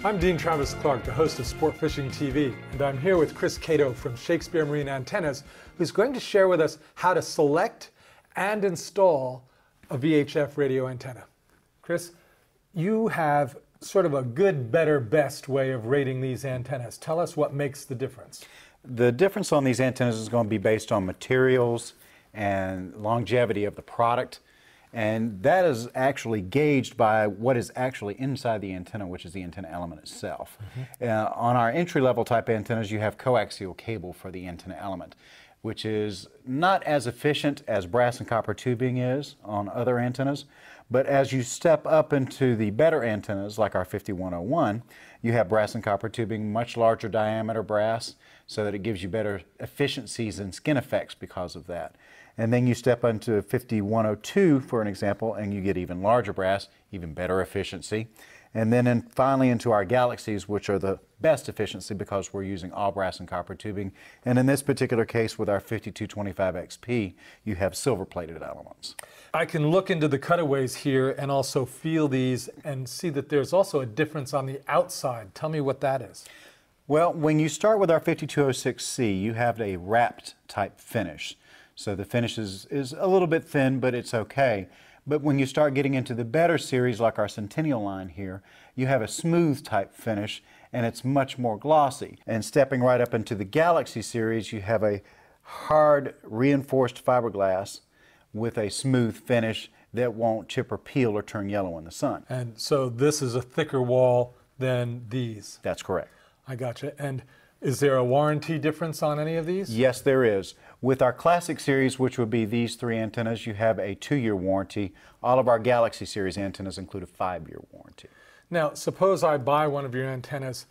I'm Dean Travis Clark, the host of Sport Fishing TV, and I'm here with Chris Cato from Shakespeare Marine Antennas, who's going to share with us how to select and install a VHF radio antenna. Chris, you have sort of a good, better, best way of rating these antennas. Tell us what makes the difference. The difference on these antennas is going to be based on materials and longevity of the product. And that is actually gauged by what is actually inside the antenna, which is the antenna element itself. On our entry-level type antennas, you have coaxial cable for the antenna element, which is not as efficient as brass and copper tubing is on other antennas. But as you step up into the better antennas, like our 5101, you have brass and copper tubing, much larger diameter brass, so that it gives you better efficiencies and skin effects because of that. And then you step into 5102, for an example, and you get even larger brass, even better efficiency. And then finally into our Galaxies, which are the best efficiency because we're using all brass and copper tubing. And in this particular case with our 5225 XP, you have silver-plated elements. I can look into the cutaways here and also feel these and see that there's also a difference on the outside. Tell me what that is. Well, when you start with our 5206C, you have a wrapped type finish. So the finish is a little bit thin, but it's okay. But when you start getting into the better series, like our Centennial line here, you have a smooth type finish, and it's much more glossy. And stepping right up into the Galaxy series, you have a hard reinforced fiberglass with a smooth finish that won't chip or peel or turn yellow in the sun. And so this is a thicker wall than these. That's correct. I gotcha. And is there a warranty difference on any of these? Yes, there is. With our Classic series, which would be these three antennas, you have a 2-year warranty. All of our Galaxy series antennas include a 5-year warranty. Now, suppose I buy one of your antennas.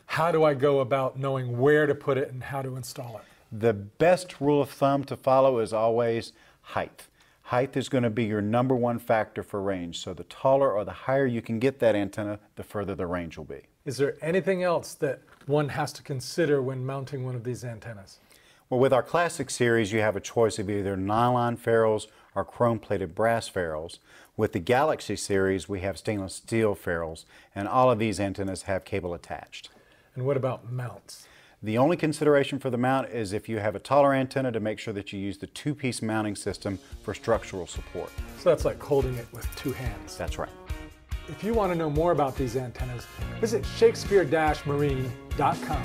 How do I go about knowing where to put it and how to install it? The best rule of thumb to follow is always height. Height is going to be your #1 factor for range. So the taller or the higher you can get that antenna, the further the range will be. Is there anything else that one has to consider when mounting one of these antennas? Well, with our Classic series, you have a choice of either nylon ferrules or chrome-plated brass ferrules. With the Galaxy series, we have stainless steel ferrules, and all of these antennas have cable attached. And what about mounts? The only consideration for the mount is if you have a taller antenna, to make sure that you use the 2-piece mounting system for structural support. So that's like holding it with 2 hands. That's right. If you want to know more about these antennas, visit Shakespeare-marine.com.